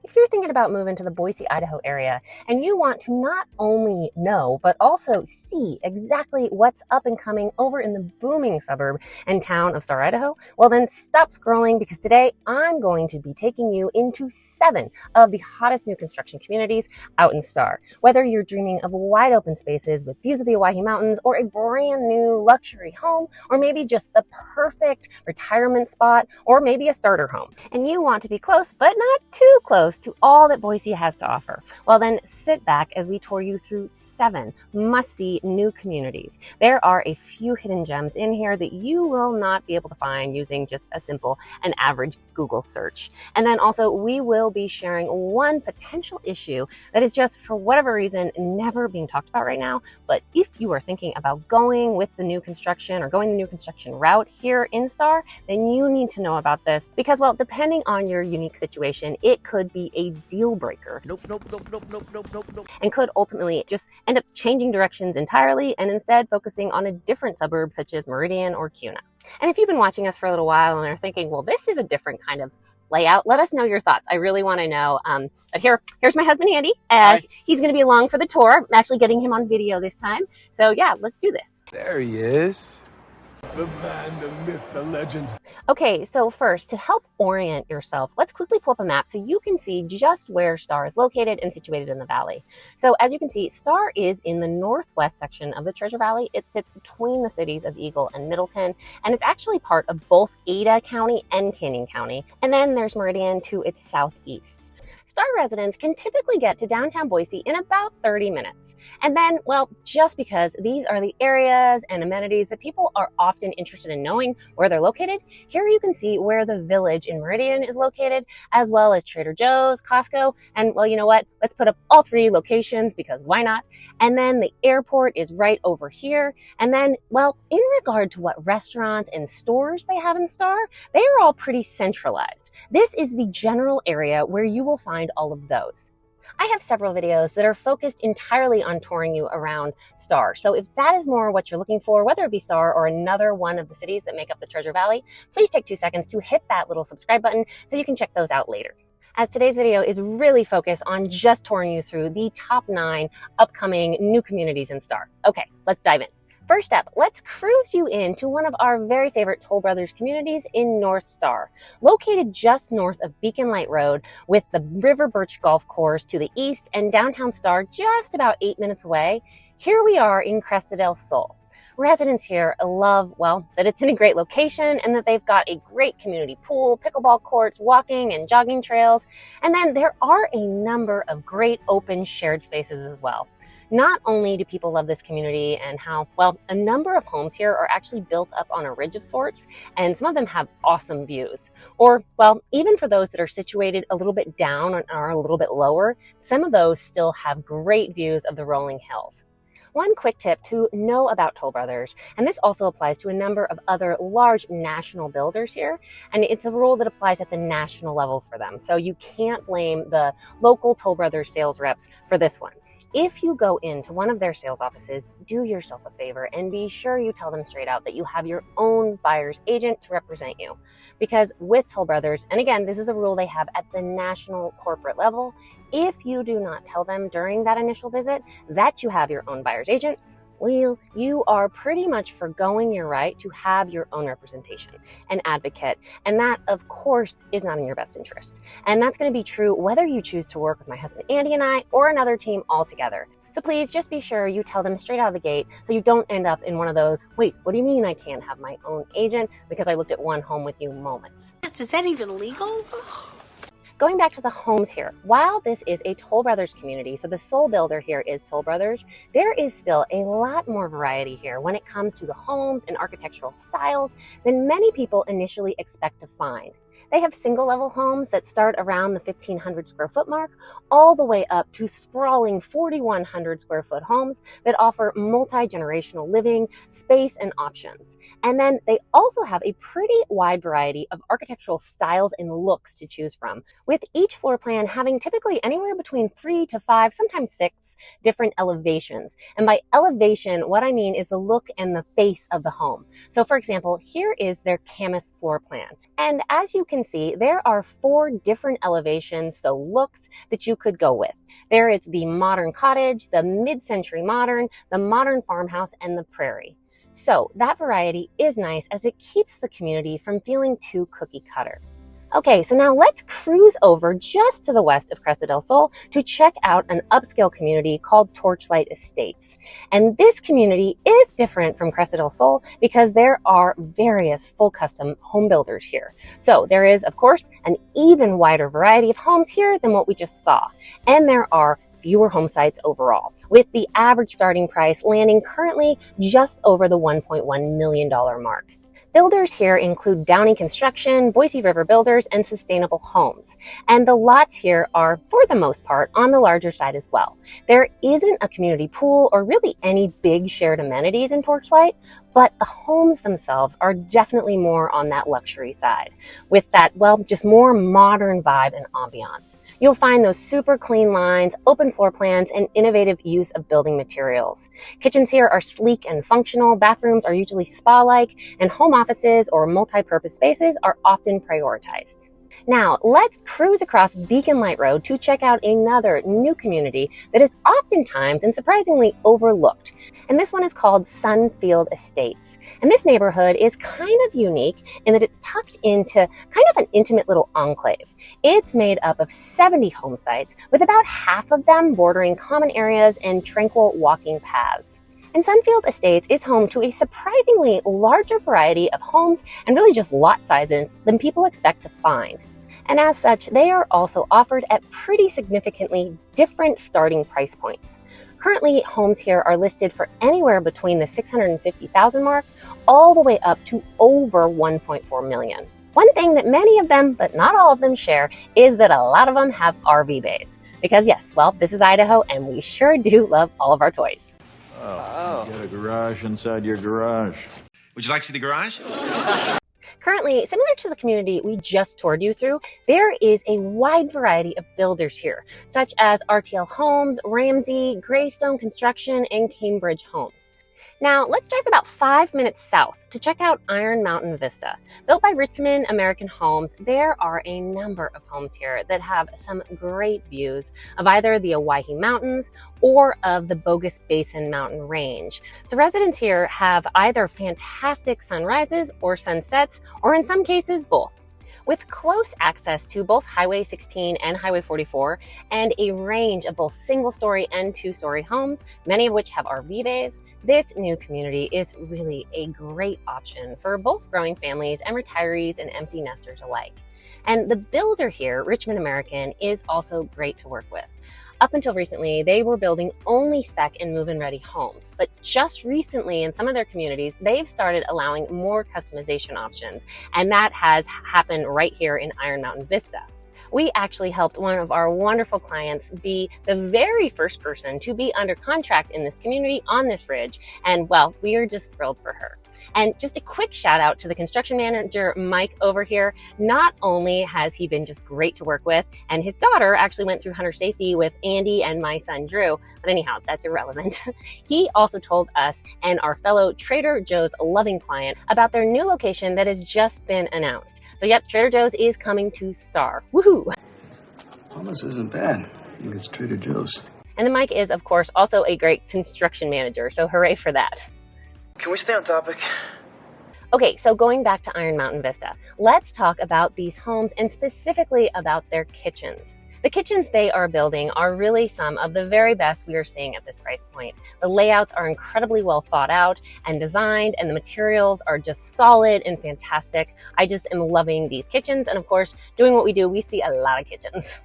If you're thinking about moving to the Boise, Idaho area, and you want to not only know, but also see exactly what's up and coming over in the booming suburb and town of Star, Idaho, well then stop scrolling, because today I'm going to be taking you into 7 of the hottest new construction communities out in Star. Whether you're dreaming of wide open spaces with views of the Owyhee Mountains, or a brand new luxury home, or maybe just the perfect retirement spot, or maybe a starter home, and you want to be close but not too close to all that Boise has to offer, well then sit back as we tour you through 7 must-see new communities. There are a few hidden gems in here that you will not be able to find using just a simple and average Google search. And then also we will be sharing one potential issue that is just, for whatever reason, never being talked about right now. But if you are thinking about going with the new construction or going the new construction route here in Star, then you need to know about this, because, well, depending on your unique situation, it could be a deal breaker. Nope. And could ultimately just end up changing directions entirely and instead focusing on a different suburb such as Meridian or Kuna. And if you've been watching us for a little while and are thinking, well, this is a different kind of layout, let us know your thoughts. I really want to know. But here's my husband, Andy. He's going to be along for the tour. I'm actually getting him on video this time. So yeah, let's do this. There he is. The man, the myth, the legend. Okay, so first, to help orient yourself, let's quickly pull up a map so you can see just where Star is located and situated in the valley. So as you can see, Star is in the northwest section of the Treasure Valley. It sits between the cities of Eagle and Middleton, and it's actually part of both Ada County and Canyon County. And then there's Meridian to its southeast. Star residents can typically get to downtown Boise in about 30 minutes. And then, well, just because these are the areas and amenities that people are often interested in knowing where they're located, here you can see where the village in Meridian is located, as well as Trader Joe's, Costco, and, well, you know what? Let's put up all 3 locations, because why not? And then the airport is right over here. And then, well, in regard to what restaurants and stores they have in Star, they are all pretty centralized. This is the general area where you will find all of those. I have several videos that are focused entirely on touring you around Star. So if that is more what you're looking for, whether it be Star or another one of the cities that make up the Treasure Valley, please take 2 seconds to hit that little subscribe button so you can check those out later. As today's video is really focused on just touring you through the top 9 upcoming new communities in Star. Okay, let's dive in. First up, let's cruise you into one of our very favorite Toll Brothers communities in North Star. Located just north of Beacon Light Road, with the River Birch Golf Course to the east and downtown Star just about 8 minutes away, here we are in Cresta del Sol. Residents here love, well, that it's in a great location and that they've got a great community pool, pickleball courts, walking and jogging trails, and then there are a number of great open shared spaces as well. Not only do people love this community and how, well, a number of homes here are actually built up on a ridge of sorts, and some of them have awesome views. Or, well, even for those that are situated a little bit down and are a little bit lower, some of those still have great views of the rolling hills. One quick tip to know about Toll Brothers, and this also applies to a number of other large national builders here, and it's a rule that applies at the national level for them. So you can't blame the local Toll Brothers sales reps for this one. If you go into one of their sales offices, do yourself a favor and be sure you tell them straight out that you have your own buyer's agent to represent you. Because with Toll Brothers, and again, this is a rule they have at the national corporate level, if you do not tell them during that initial visit that you have your own buyer's agent, well, you are pretty much forgoing your right to have your own representation, an advocate, and that, of course, is not in your best interest. And that's going to be true whether you choose to work with my husband Andy and I or another team altogether. So please just be sure you tell them straight out of the gate so you don't end up in one of those, wait, what do you mean I can't have my own agent because I looked at one home with you moments. Is that even legal? Going back to the homes here, while this is a Toll Brothers community, so the sole builder here is Toll Brothers, there is still a lot more variety here when it comes to the homes and architectural styles than many people initially expect to find. They have single-level homes that start around the 1,500 square foot mark, all the way up to sprawling 4,100 square foot homes that offer multi-generational living, space, and options. And then they also have a pretty wide variety of architectural styles and looks to choose from, with each floor plan having typically anywhere between 3 to 5, sometimes 6 different elevations. And by elevation, what I mean is the look and the face of the home. So for example, here is their Camas floor plan. And as you can see, there are 4 different elevations, so looks, that you could go with. There is the modern cottage, the mid-century modern, the modern farmhouse, and the prairie. So that variety is nice as it keeps the community from feeling too cookie cutter. Okay, so now let's cruise over just to the west of Cresta del Sol to check out an upscale community called Torchlight Estates. And this community is different from Cresta del Sol because there are various full custom home builders here. So there is, of course, an even wider variety of homes here than what we just saw. And there are fewer home sites overall, with the average starting price landing currently just over the $1.1 million mark. Builders here include Downey Construction, Boise River Builders, and Sustainable Homes. And the lots here are, for the most part, on the larger side as well. There isn't a community pool or really any big shared amenities in Torchlight, but the homes themselves are definitely more on that luxury side, with that, well, just more modern vibe and ambiance. You'll find those super clean lines, open floor plans, and innovative use of building materials. Kitchens here are sleek and functional, bathrooms are usually spa-like, and home offices or multi-purpose spaces are often prioritized. Now, let's cruise across Beacon Light Road to check out another new community that is oftentimes and surprisingly overlooked. And this one is called Sunfield Estates. And this neighborhood is kind of unique in that it's tucked into kind of an intimate little enclave. It's made up of 70 home sites, with about half of them bordering common areas and tranquil walking paths. And Sunfield Estates is home to a surprisingly larger variety of homes and really just lot sizes than people expect to find. And as such, they are also offered at pretty significantly different starting price points. Currently, homes here are listed for anywhere between the $650,000 mark all the way up to over $1.4 million. One thing that many of them, but not all of them, share is that a lot of them have RV bays. Because yes, well, this is Idaho and we sure do love all of our toys. Oh, you got a garage inside your garage. Would you like to see the garage? Currently, similar to the community we just toured you through, there is a wide variety of builders here, such as RTL Homes, Ramsey, Greystone Construction, and Cambridge Homes. Now, let's drive about 5 minutes south to check out Iron Mountain Vista. Built by Richmond American Homes, there are a number of homes here that have some great views of either the Owyhee Mountains or of the Bogus Basin mountain range. So residents here have either fantastic sunrises or sunsets, or in some cases, both. With close access to both Highway 16 and Highway 44, and a range of both single-story and two-story homes, many of which have RV bays, this new community is really a great option for both growing families and retirees and empty nesters alike. And the builder here, Richmond American, is also great to work with. Up until recently, they were building only spec and move-in ready homes. But just recently in some of their communities, they've started allowing more customization options. And that has happened right here in Iron Mountain Vista. We actually helped one of our wonderful clients be the very first person to be under contract in this community on this ridge. And well, we are just thrilled for her. And just a quick shout out to the construction manager, Mike, over here. Not only has he been just great to work with, and his daughter actually went through hunter safety with Andy and my son, Drew. But anyhow, that's irrelevant. He also told us and our fellow Trader Joe's loving client about their new location that has just been announced. So yep, Trader Joe's is coming to Star. Woohoo! Well, this isn't bad. I think it's Trader Joe's. And then Mike is, of course, also a great construction manager. So hooray for that. Can we stay on topic? Okay, so going back to Iron Mountain Vista, let's talk about these homes and specifically about their kitchens. The kitchens they are building are really some of the very best we are seeing at this price point. The layouts are incredibly well thought out and designed, and the materials are just solid and fantastic. I just am loving these kitchens, and of course, doing what we do, we see a lot of kitchens.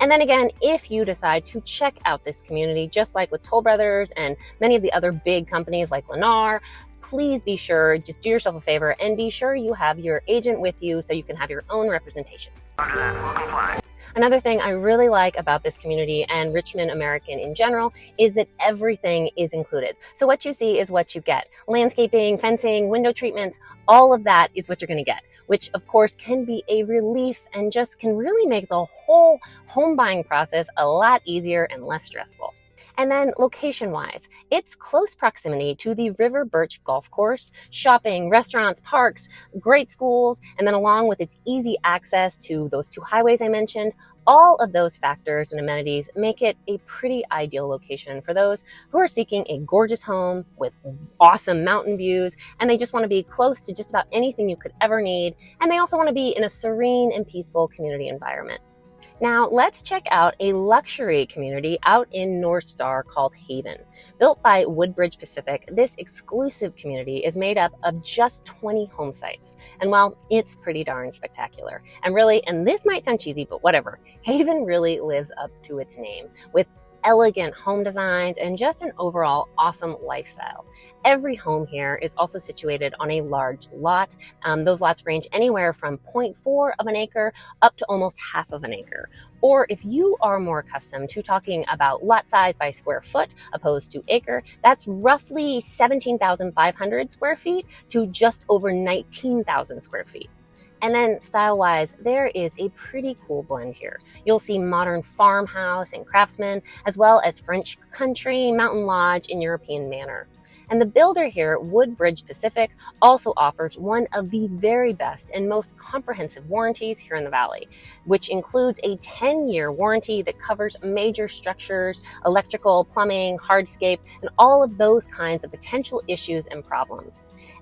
And then again, if you decide to check out this community, just like with Toll Brothers and many of the other big companies like Lennar, please be sure, just do yourself a favor and be sure you have your agent with you so you can have your own representation. After that, we'll comply. Another thing I really like about this community and Richmond American in general is that everything is included. So what you see is what you get. Landscaping, fencing, window treatments, all of that is what you're going to get, which of course can be a relief and just can really make the whole home buying process a lot easier and less stressful. And then location-wise, it's close proximity to the River Birch Golf Course, shopping, restaurants, parks, great schools, and then along with its easy access to those two highways I mentioned, all of those factors and amenities make it a pretty ideal location for those who are seeking a gorgeous home with awesome mountain views, and they just want to be close to just about anything you could ever need, and they also want to be in a serene and peaceful community environment. Now let's check out a luxury community out in North Star called Haven. Built by Woodbridge Pacific, this exclusive community is made up of just 20 home sites. And well, it's pretty darn spectacular. And this might sound cheesy, but whatever, Haven really lives up to its name with elegant home designs and just an overall awesome lifestyle. Every home here is also situated on a large lot. Those lots range anywhere from 0.4 of an acre up to almost half of an acre. Or if you are more accustomed to talking about lot size by square foot opposed to acre, that's roughly 17,500 square feet to just over 19,000 square feet. And then style-wise, there is a pretty cool blend here. You'll see modern farmhouse and craftsman, as well as French country, mountain lodge in European manner. And the builder here, Woodbridge Pacific, also offers one of the very best and most comprehensive warranties here in the Valley, which includes a 10-year warranty that covers major structures, electrical, plumbing, hardscape, and all of those kinds of potential issues and problems.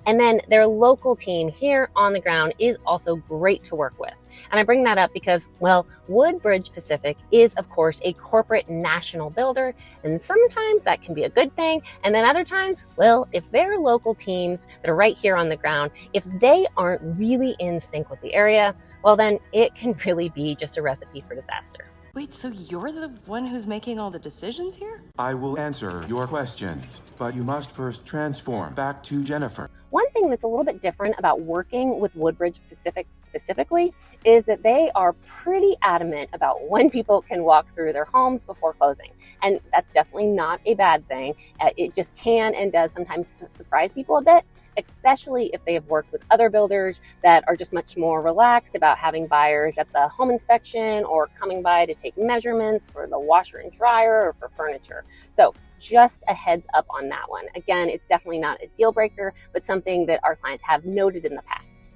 And then their local team here on the ground is also great to work with. And I bring that up because, well, Woodbridge Pacific is, of course, a corporate national builder, and sometimes that can be a good thing. And then other times, well, if their local teams that are right here on the ground, if they aren't really in sync with the area, well, then it can really be just a recipe for disaster. Wait, so you're the one who's making all the decisions here? I will answer your questions, but you must first transform back to Jennifer. One thing that's a little bit different about working with Woodbridge Pacific specifically is that they are pretty adamant about when people can walk through their homes before closing. And that's definitely not a bad thing. It just can and does sometimes surprise people a bit, especially if they have worked with other builders that are just much more relaxed about having buyers at the home inspection or coming by to take measurements for the washer and dryer or for furniture. So just a heads up on that one. Again, it's definitely not a deal breaker, but something that our clients have noted in the past.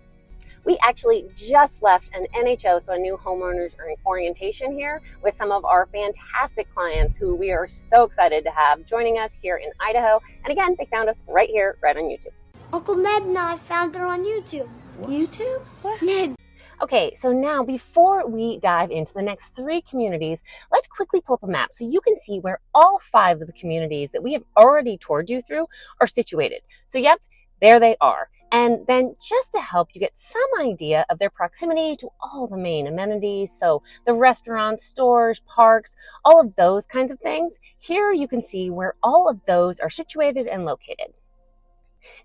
We actually just left an NHO, so a new homeowners orientation here with some of our fantastic clients who we are so excited to have joining us here in Idaho. And again, they found us right here, right on YouTube. Uncle Ned and I found her on YouTube. What? YouTube? What? Ned. Okay, so now before we dive into the next 3 communities, let's quickly pull up a map so you can see where all 5 of the communities that we have already toured you through are situated. So yep, there they are. And then just to help you get some idea of their proximity to all the main amenities, so the restaurants, stores, parks, all of those kinds of things, here you can see where all of those are situated and located.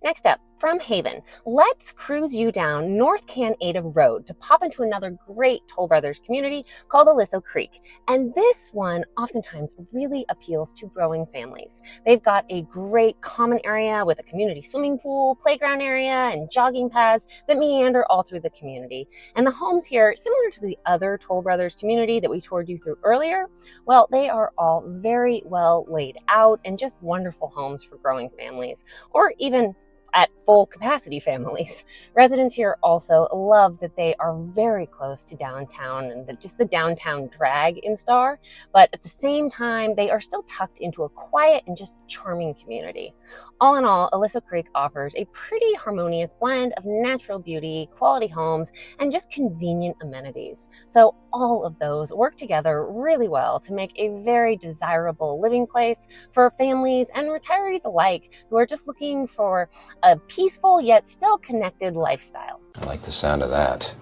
Next up, from Haven, let's cruise you down North Canada Road to pop into another great Toll Brothers community called Aliso Creek. And this one oftentimes really appeals to growing families. They've got a great common area with a community swimming pool, playground area, and jogging paths that meander all through the community. And the homes here, similar to the other Toll Brothers community that we toured you through earlier, well, they are all very well laid out and just wonderful homes for growing families, or even at full capacity families. Residents here also love that they are very close to downtown and just the downtown drag in Star, but at the same time, they are still tucked into a quiet and just charming community. All in all, Aliso Creek offers a pretty harmonious blend of natural beauty, quality homes, and just convenient amenities. So all of those work together really well to make a very desirable living place for families and retirees alike who are just looking for a peaceful yet still connected lifestyle. I like the sound of that.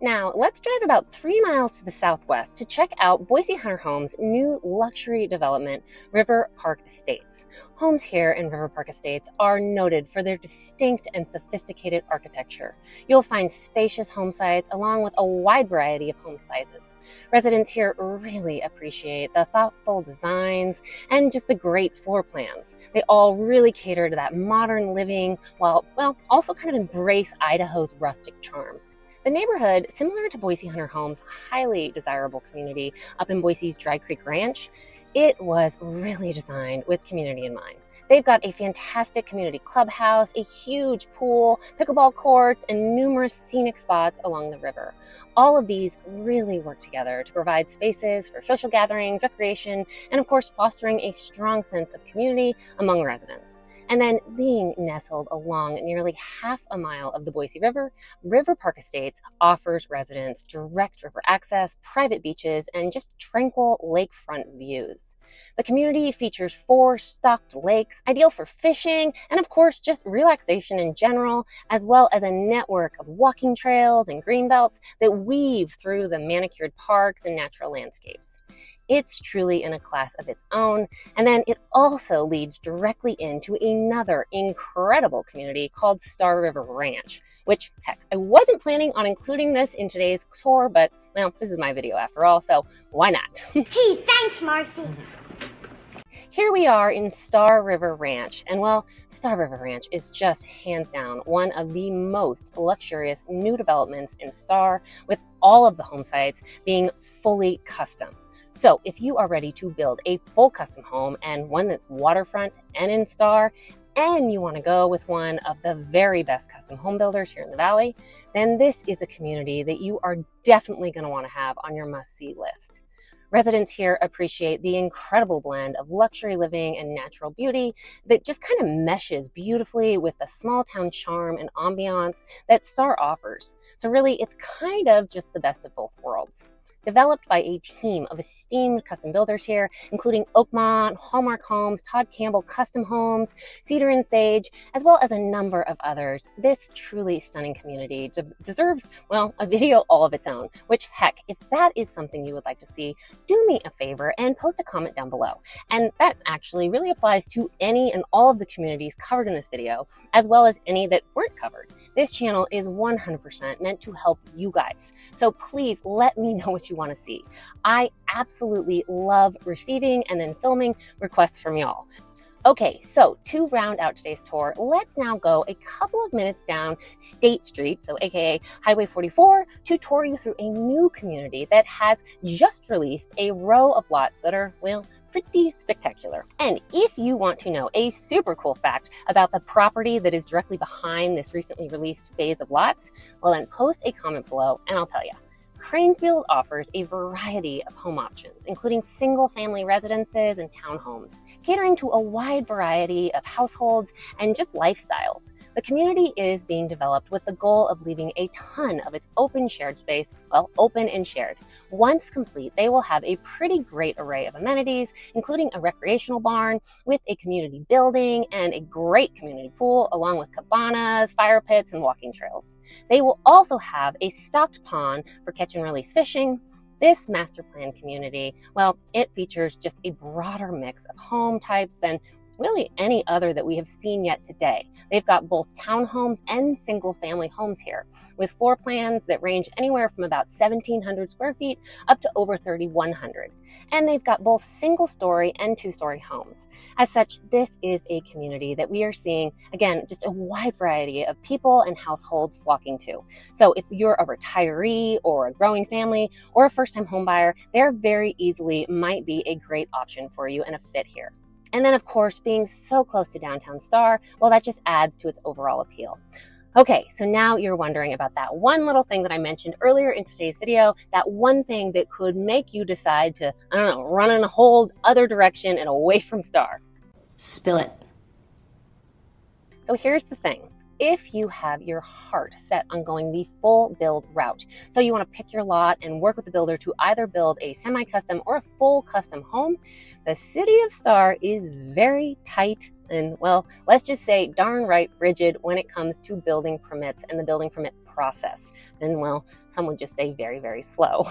Now, let's drive about 3 miles to the southwest to check out Boise Hunter Homes' new luxury development, River Park Estates. Homes here in River Park Estates are noted for their distinct and sophisticated architecture. You'll find spacious home sites along with a wide variety of home sizes. Residents here really appreciate the thoughtful designs and just the great floor plans. They all really cater to that modern living while, well, also kind of embrace Idaho's rustic charm. The neighborhood, similar to Boise Hunter Homes' highly desirable community up in Boise's Dry Creek Ranch, it was really designed with community in mind. They've got a fantastic community clubhouse, a huge pool, pickleball courts, and numerous scenic spots along the river. All of these really work together to provide spaces for social gatherings, recreation, and of course fostering a strong sense of community among residents. And then being nestled along nearly half a mile of the Boise River, River Park Estates offers residents direct river access, private beaches, and just tranquil lakefront views. The community features 4 stocked lakes, ideal for fishing, and of course just relaxation in general, as well as a network of walking trails and green belts that weave through the manicured parks and natural landscapes. It's truly in a class of its own, and then it also leads directly into another incredible community called Star River Ranch, which, heck, I wasn't planning on including this in today's tour, but, well, this is my video after all, so why not? Gee, thanks, Marcy. Here we are in Star River Ranch, and well, Star River Ranch is just hands down one of the most luxurious new developments in Star, with all of the home sites being fully custom. So if you are ready to build a full custom home and one that's waterfront and in Star, and you want to go with one of the very best custom home builders here in the Valley, then this is a community that you are definitely going to want to have on your must-see list. Residents here appreciate the incredible blend of luxury living and natural beauty that just kind of meshes beautifully with the small town charm and ambiance that Star offers. So really, it's kind of just the best of both worlds. Developed by a team of esteemed custom builders here, including Oakmont, Hallmark Homes, Todd Campbell Custom Homes, Cedar and Sage, as well as a number of others, this truly stunning community deserves, well, a video all of its own, which, heck, if that is something you would like to see, do me a favor and post a comment down below. And that actually really applies to any and all of the communities covered in this video, as well as any that weren't covered. This channel is 100% meant to help you guys, so please let me know what you want to see. I absolutely love receiving and then filming requests from y'all. Okay, so to round out today's tour, let's now go a couple of minutes down State Street, so aka Highway 44, to tour you through a new community that has just released a row of lots that are, well, pretty spectacular. And if you want to know a super cool fact about the property that is directly behind this recently released phase of lots, well then post a comment below and I'll tell you. Cranefield offers a variety of home options, including single-family residences and townhomes, catering to a wide variety of households and just lifestyles. The community is being developed with the goal of leaving a ton of its open shared space, well, open and shared. Once complete, they will have a pretty great array of amenities, including a recreational barn with a community building and a great community pool, along with cabanas, fire pits, and walking trails. They will also have a stocked pond for catch and release fishing. This master plan community, well, it features just a broader mix of home types than really any other that we have seen yet today. They've got both townhomes and single family homes here, with floor plans that range anywhere from about 1,700 square feet up to over 3,100. And they've got both single story and 2-story homes. As such, this is a community that we are seeing, again, just a wide variety of people and households flocking to. So if you're a retiree or a growing family or a first-time home buyer, there very easily might be a great option for you and a fit here. And then, of course, being so close to downtown Star, well, that just adds to its overall appeal. Okay, so now you're wondering about that one little thing that I mentioned earlier in today's video, that one thing that could make you decide to, I don't know, run in a whole other direction and away from Star. Spill it. So here's the thing. If you have your heart set on going the full build route, so you want to pick your lot and work with the builder to either build a semi-custom or a full custom home, the city of Star is very tight and, well, let's just say darn right rigid when it comes to building permits and the building permit process. And, well, some would just say very, very slow.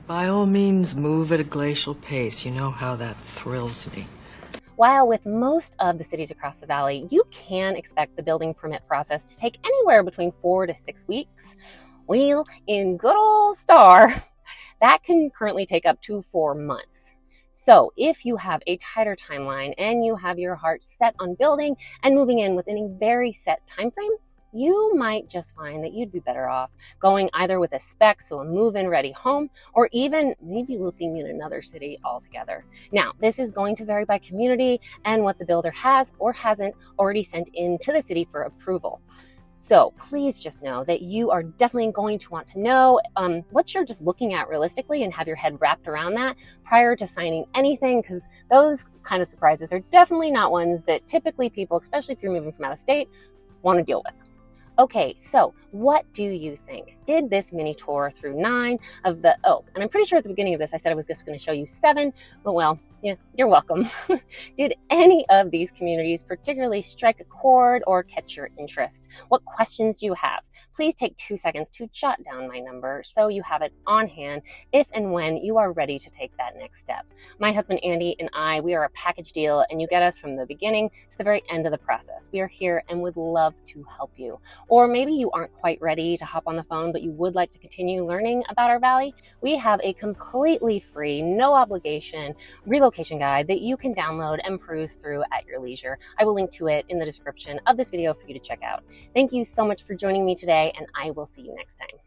By all means, move at a glacial pace. You know how that thrills me. While with most of the cities across the valley, you can expect the building permit process to take anywhere between 4 to 6 weeks. Well, in good old Star, that can currently take up to 4 months. So if you have a tighter timeline and you have your heart set on building and moving in within a very set time frame, you might just find that you'd be better off going either with a spec, so a move-in ready home, or even maybe looking in another city altogether. Now, this is going to vary by community and what the builder has or hasn't already sent in to the city for approval. So please just know that you are definitely going to want to know what you're just looking at realistically and have your head wrapped around that prior to signing anything, because those kind of surprises are definitely not ones that typically people, especially if you're moving from out of state, want to deal with. Okay, so what do you think? Did this mini tour through 9 of the, and I'm pretty sure at the beginning of this I said I was just going to show you 7, but well, yeah, you're welcome. Did any of these communities particularly strike a chord or catch your interest? What questions do you have? Please take 2 seconds to jot down my number so you have it on hand if and when you are ready to take that next step. My husband Andy and I, we are a package deal, and you get us from the beginning to the very end of the process. We are here and would love to help you. Or maybe you aren't quite ready to hop on the phone, but you would like to continue learning about our valley. We have a completely free, no obligation relocation guide that you can download and peruse through at your leisure. I will link to it in the description of this video for you to check out. Thank you so much for joining me today, and I will see you next time.